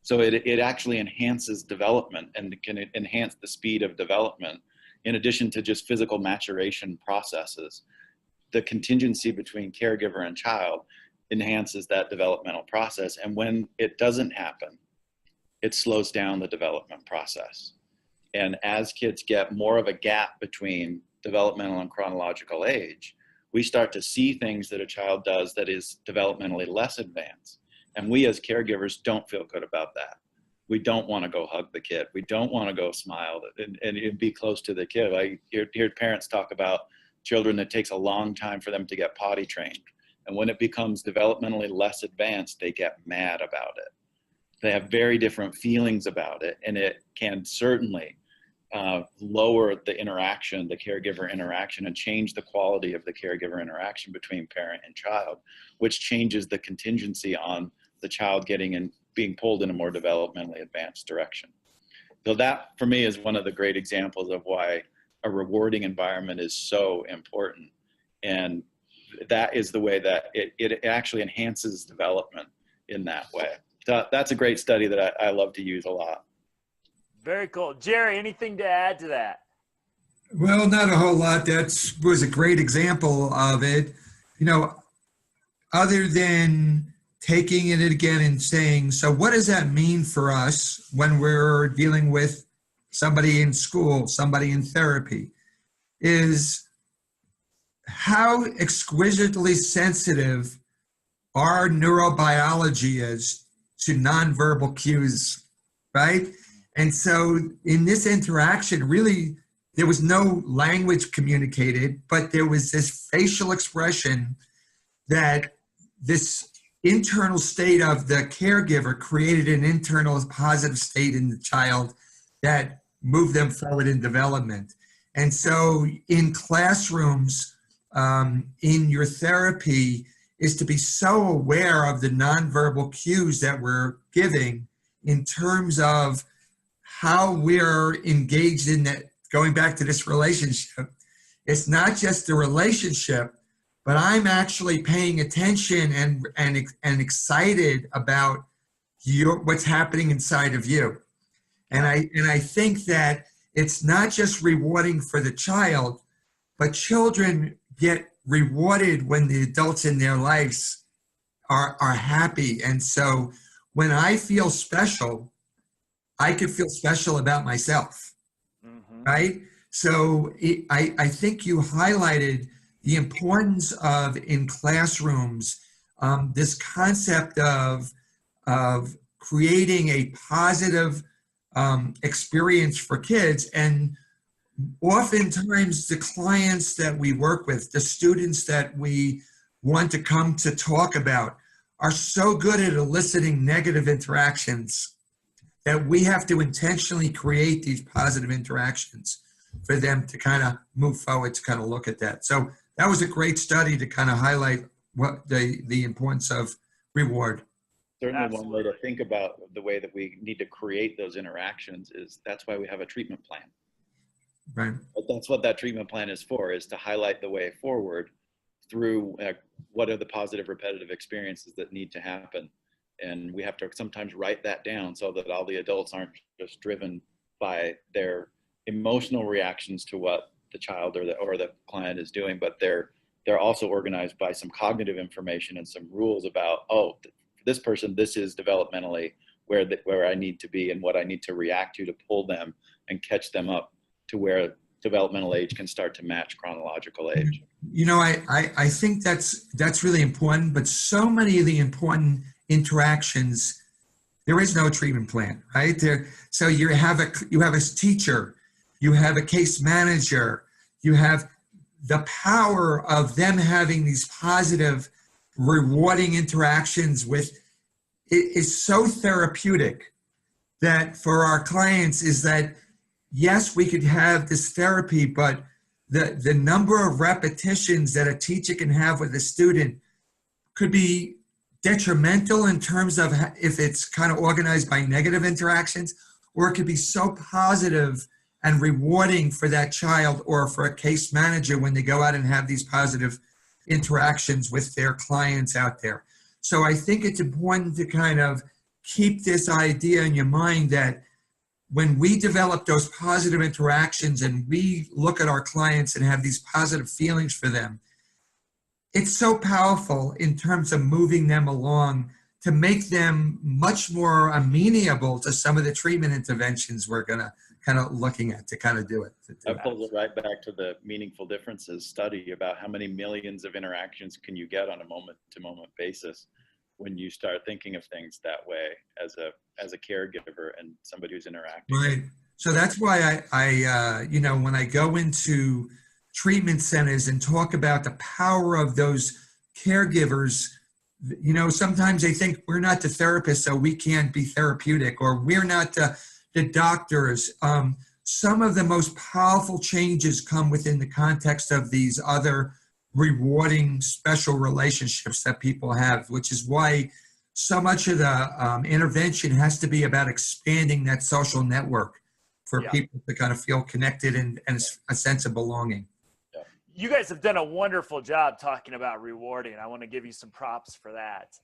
So it actually enhances development and can enhance the speed of development in addition to just physical maturation processes. The contingency between caregiver and child enhances that developmental process. And when it doesn't happen, it slows down the development process. And as kids get more of a gap between developmental and chronological age, we start to see things that a child does that is developmentally less advanced. And we as caregivers don't feel good about that. We don't want to go hug the kid. We don't want to go smile and be close to the kid. I hear parents talk about children that takes a long time for them to get potty trained. And when it becomes developmentally less advanced, they get mad about it. They have very different feelings about it. And it can certainly lower the interaction, the caregiver interaction, and change the quality of the caregiver interaction between parent and child, which changes the contingency on the child getting and being pulled in a more developmentally advanced direction. So that, for me, is one of the great examples of why a rewarding environment is so important. And that is the way that it actually enhances development in that way. So that's a great study that I love to use a lot. Very cool. Jerry, anything to add to that? Well, not a whole lot. That was a great example of it. You know, other than taking it again and saying, so what does that mean for us when we're dealing with somebody in school, somebody in therapy, is how exquisitely sensitive our neurobiology is to nonverbal cues, right? And so in this interaction, really, there was no language communicated, but there was this facial expression that this internal state of the caregiver created an internal positive state in the child that moved them forward in development. And so in classrooms, in your therapy, is to be so aware of the nonverbal cues that we're giving in terms of how we're engaged in that, going back to this relationship. It's not just the relationship, but I'm actually paying attention and excited about what's happening inside of you. And I think that it's not just rewarding for the child, but children get rewarded when the adults in their lives are happy. And so when I feel special, I can feel special about myself, right? So I think you highlighted the importance of, in classrooms, this concept of creating a positive experience for kids. And oftentimes the clients that we work with, the students that we want to come to talk about, are so good at eliciting negative interactions that we have to intentionally create these positive interactions for them to kind of move forward, to kind of look at that. So that was a great study to kind of highlight what the importance of reward. Certainly Absolutely. one way to think about the way that we need to create those interactions is that's why we have a treatment plan. Right. But that's what that treatment plan is for, is to highlight the way forward through what are the positive repetitive experiences that need to happen. And we have to sometimes write that down so that all the adults aren't just driven by their emotional reactions to what the child or the client is doing, but they're also organized by some cognitive information and some rules about, oh, for this person, this is developmentally where I need to be and what I need to react to pull them and catch them up to where developmental age can start to match chronological age. You know, I think that's really important, but so many of the important interactions, there is no treatment plan, right? So you have a teacher, you have a case manager, you have the power of them having these positive, rewarding interactions with, it is so therapeutic that for our clients is that, yes, we could have this therapy, but the number of repetitions that a teacher can have with a student could be detrimental in terms of if it's kind of organized by negative interactions, or it could be so positive and rewarding for that child or for a case manager when they go out and have these positive interactions with their clients out there. So I think it's important to kind of keep this idea in your mind that when we develop those positive interactions and we look at our clients and have these positive feelings for them, it's so powerful in terms of moving them along to make them much more amenable to some of the treatment interventions we're going to kind of looking at to kind of do it. I pulled it right back to the meaningful differences study about how many millions of interactions can you get on a moment-to-moment basis when you start thinking of things that way as a caregiver and somebody who's interacting. Right. So that's why I you know, when I go into treatment centers and talk about the power of those caregivers, you know, sometimes they think we're not the therapists, so we can't be therapeutic, or we're not the doctors. Some of the most powerful changes come within the context of these other rewarding special relationships that people have, which is why so much of the intervention has to be about expanding that social network for people to kind of feel connected and a sense of belonging. You guys have done a wonderful job talking about rewarding. I want to give you some props for that.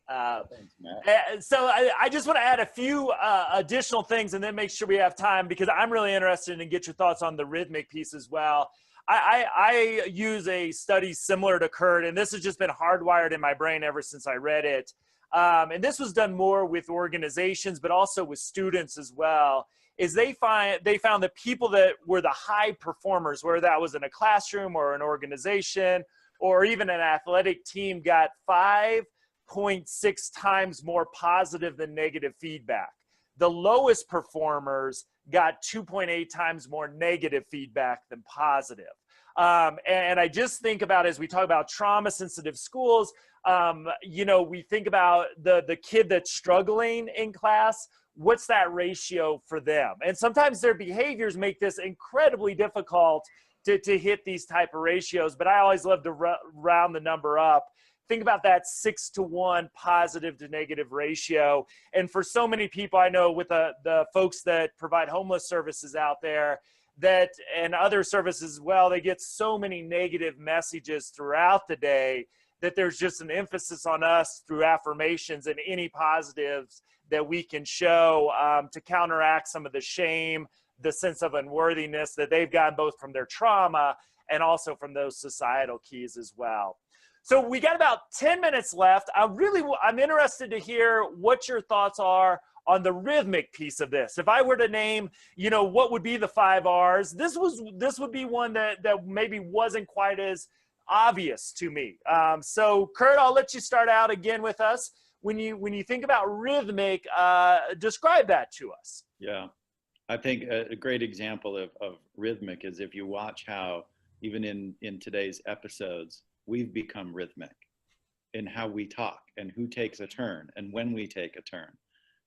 Thanks, Matt. So I just want to add a few additional things and then make sure we have time, because I'm really interested in get your thoughts on the rhythmic piece as well. I use a study similar to Kurt, and this has just been hardwired in my brain ever since I read it. And this was done more with organizations, but also with students as well. Is they found the people that were the high performers, whether that was in a classroom or an organization or even an athletic team, got 5.6 times more positive than negative feedback. The lowest performers got 2.8 times more negative feedback than positive. And I just think about, as we talk about trauma-sensitive schools, you know, we think about the kid that's struggling in class. What's that ratio for them? And sometimes their behaviors make this incredibly difficult to hit these type of ratios, but I always love to round the number up. Think about that 6-to-1 positive to negative ratio. And for so many people I know, with the folks that provide homeless services out there, that and other services as well, they get so many negative messages throughout the day that there's just an emphasis on us through affirmations and any positives that we can show to counteract some of the shame, the sense of unworthiness that they've gotten both from their trauma and also from those societal keys as well. So we got about 10 minutes left. I'm interested to hear what your thoughts are on the rhythmic piece of this. If I were to name, you know, what would be the 5 R's, this would be one that maybe wasn't quite as obvious to me. So Kurt, I'll let you start out again with us. When you think about rhythmic, describe that to us. Yeah, I think a great example of rhythmic is if you watch how, even in today's episodes, we've become rhythmic in how we talk and who takes a turn and when we take a turn,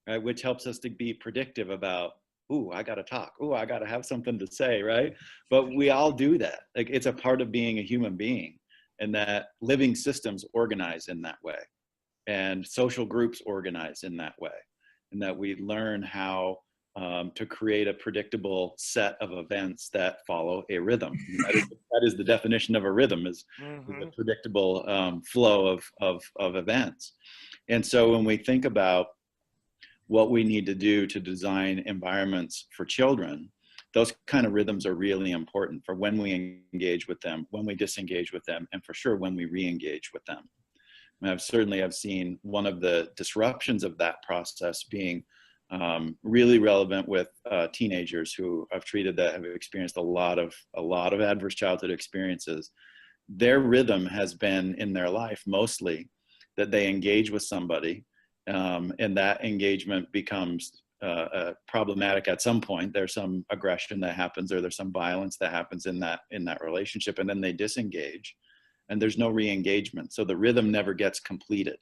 right? Which helps us to be predictive about, ooh, I got to talk. Ooh, I got to have something to say, right? But we all do that. Like, it's a part of being a human being, and that living systems organize in that way, and social groups organize in that way, and that we learn how to create a predictable set of events that follow a rhythm. That is the definition of a rhythm, is the predictable flow of events. And so when we think about what we need to do to design environments for children, those kind of rhythms are really important for when we engage with them, when we disengage with them, and for sure when we re-engage with them. And I've seen one of the disruptions of that process being really relevant with teenagers who I've treated that have experienced a lot of adverse childhood experiences. Their rhythm has been in their life mostly that they engage with somebody, and that engagement becomes problematic at some point. There's some aggression that happens, or there's some violence that happens in that relationship, and then they disengage, and there's no re-engagement. So the rhythm never gets completed.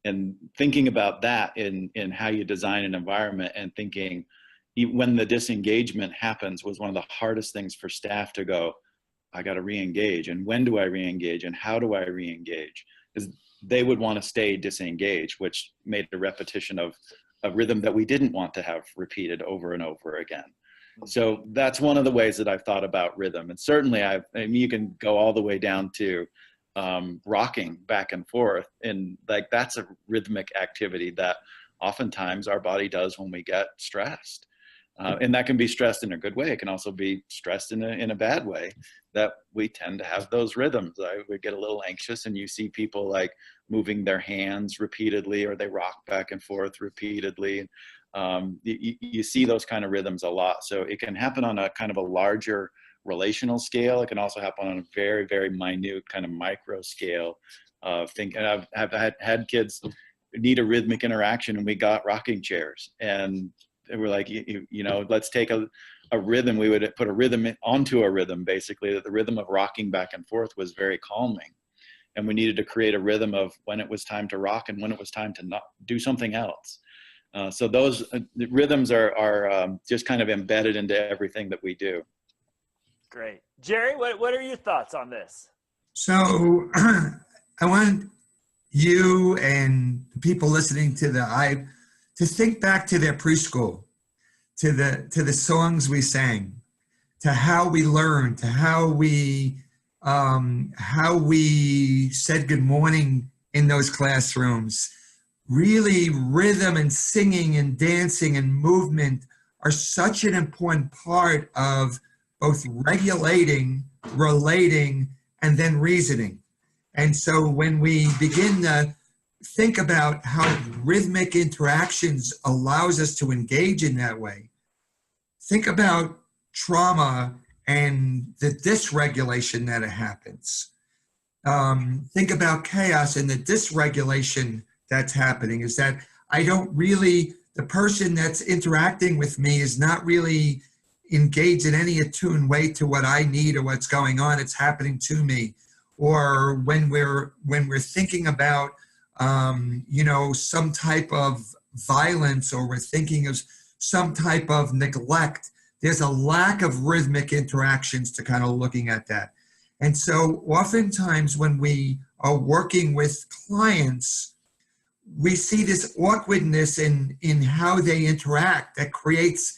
And thinking about that in how you design an environment, and thinking when the disengagement happens was one of the hardest things for staff to go, I got to re-engage. And when do I re-engage? And how do I re-engage? Because they would want to stay disengaged, which made a repetition of a rhythm that we didn't want to have repeated over and over again. So that's one of the ways that I've thought about rhythm. And certainly I mean, you can go all the way down to rocking back and forth. And like, that's a rhythmic activity that oftentimes our body does when we get stressed. And that can be stressed in a good way. It can also be stressed in a bad way, that we tend to have those rhythms. We get a little anxious, and you see people like moving their hands repeatedly, or they rock back and forth repeatedly. You see those kind of rhythms a lot. So it can happen on a kind of a larger relational scale. It can also happen on a very, very minute kind of micro scale of thinking. I've had kids need a rhythmic interaction, and we got rocking chairs, and we're like, you know, let's take a rhythm. We would put a rhythm onto a rhythm, basically, that the rhythm of rocking back and forth was very calming. And we needed to create a rhythm of when it was time to rock and when it was time to not do something else. So those rhythms are just kind of embedded into everything that we do. Great. Jerry, what are your thoughts on this? So I want you and the people listening to to think back to their preschool, to the songs we sang, to how we learned, to how we said good morning in those classrooms. Really, rhythm and singing and dancing and movement are such an important part of both regulating, relating, and then reasoning. And so when we begin to think about how rhythmic interactions allows us to engage in that way, think about trauma and the dysregulation that it happens. Think about chaos and the dysregulation that's happening, is that the person that's interacting with me is not really engaged in any attuned way to what I need or what's going on. It's happening to me. Or when we're thinking about some type of violence, or we're thinking of some type of neglect, there's a lack of rhythmic interactions to kind of looking at that. And so oftentimes when we are working with clients, we see this awkwardness in how they interact that creates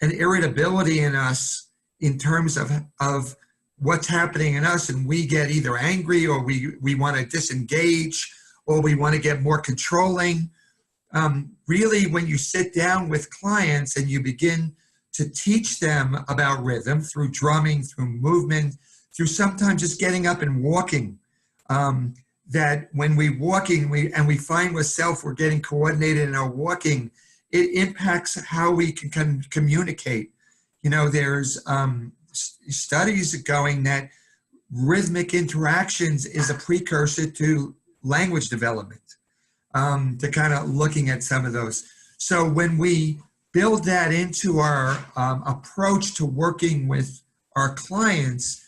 an irritability in us in terms of what's happening in us, and we get either angry, or we want to disengage, or we want to get more controlling. Really, when you sit down with clients and you begin to teach them about rhythm through drumming, through movement, through sometimes just getting up and walking, that when we walking, we find we're getting coordinated in our walking, it impacts how we can communicate. You know, there's studies going that rhythmic interactions is a precursor to language development, to kind of looking at some of those. So when we build that into our approach to working with our clients,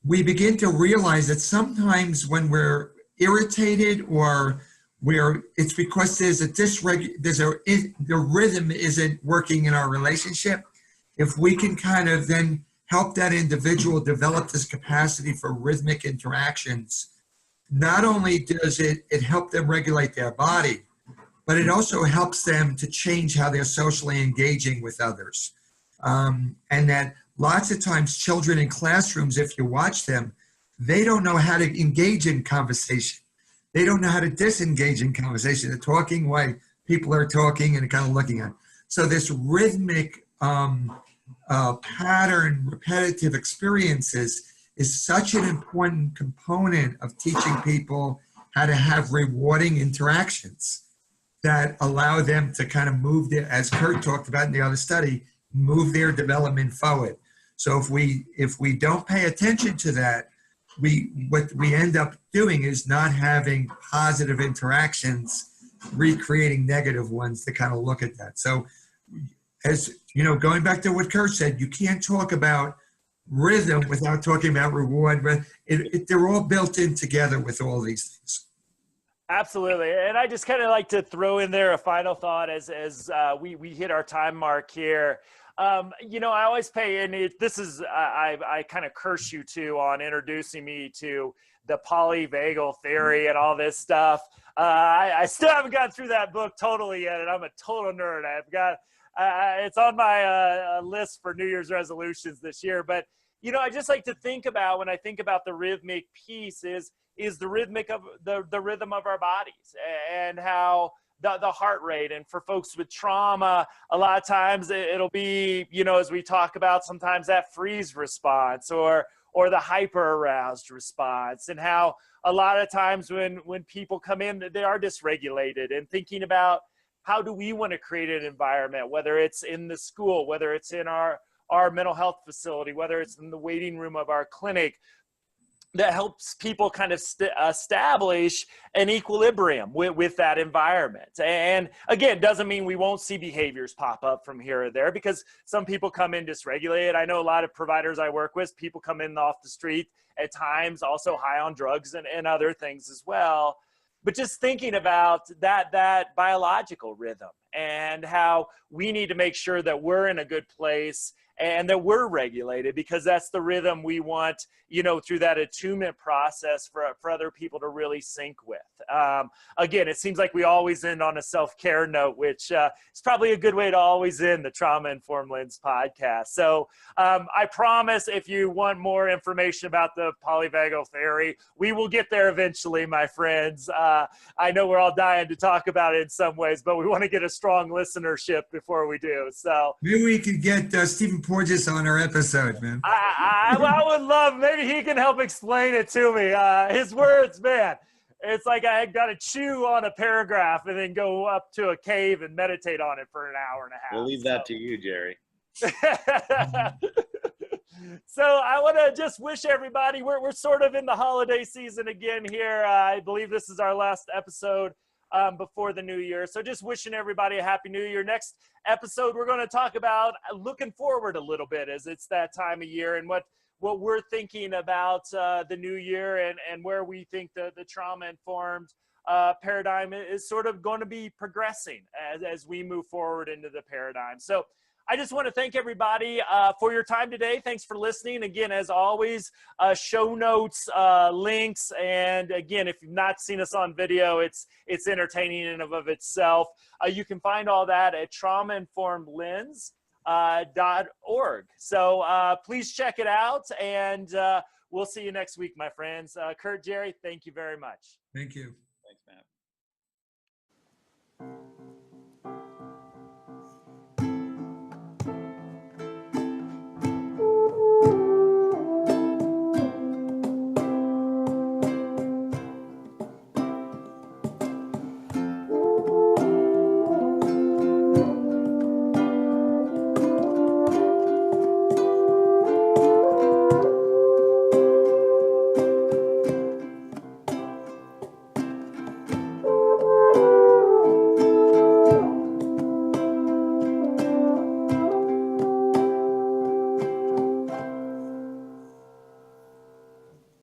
we begin to realize that sometimes when we're irritated, or it's because the rhythm isn't working in our relationship. If we can kind of then help that individual develop this capacity for rhythmic interactions, not only does it help them regulate their body, but it also helps them to change how they're socially engaging with others. And that lots of times children in classrooms, if you watch them, they don't know how to engage in conversation. They don't know how to disengage in conversation. They're talking while people are talking and kind of looking at it. So this rhythmic pattern, repetitive experiences is such an important component of teaching people how to have rewarding interactions that allow them to kind of move their, as Kurt talked about in the other study, move their development forward. So if we don't pay attention to that, what we end up doing is not having positive interactions, recreating negative ones to kind of look at that. So as you know, going back to what Kurt said, you can't talk about rhythm without talking about reward, but they're all built in together with all these things. Absolutely. And I just kind of like to throw in there a final thought as we hit our time mark here. You know, I always pay, and I kind of curse you too on introducing me to the polyvagal theory and all this stuff. I still haven't gotten through that book totally yet, and I'm a total nerd. It's on my list for New Year's resolutions this year. But, you know, I just like to think about, when I think about the rhythmic piece, is the rhythmic of the rhythm of our bodies, and how the heart rate. And for folks with trauma, a lot of times it'll be, you know, as we talk about, sometimes that freeze response or the hyper aroused response, and how a lot of times when people come in, they are dysregulated, and thinking about how do we want to create an environment, whether it's in the school, whether it's in our mental health facility, whether it's in the waiting room of our clinic, that helps people kind of establish an equilibrium with that environment. And again, doesn't mean we won't see behaviors pop up from here or there, because some people come in dysregulated. I know a lot of providers I work with, people come in off the street at times, also high on drugs and other things as well. But just thinking about that biological rhythm, and how we need to make sure that we're in a good place and that we're regulated, because that's the rhythm we want, you know, through that attunement process for other people to really sync with. Again, it seems like we always end on a self-care note, which is probably a good way to always end the Trauma Informed Lens podcast. So I promise, if you want more information about the polyvagal theory, we will get there eventually, my friends. I know we're all dying to talk about it in some ways, but we want to get a strong listenership before we do. So maybe we could get Stephen Porges on our episode, man. I would love, maybe he can help explain it to me. His words, man, it's like I got to chew on a paragraph and then go up to a cave and meditate on it for an hour and a half. We'll leave that to you, Jerry. So I want to just wish everybody, we're sort of in the holiday season again here. I believe this is our last episode before the new year. So just wishing everybody a happy new year. Next episode, we're going to talk about looking forward a little bit, as it's that time of year, and what we're thinking about the new year, and where we think the trauma-informed paradigm is sort of going to be progressing as we move forward into the paradigm. So I just want to thank everybody for your time today. Thanks for listening. Again, as always, show notes, links, and again, if you've not seen us on video, it's entertaining in and of itself. You can find all that at traumainformedlens.org. So please check it out, and we'll see you next week, my friends. Kurt, Jerry, thank you very much. Thank you. Thanks, Matt.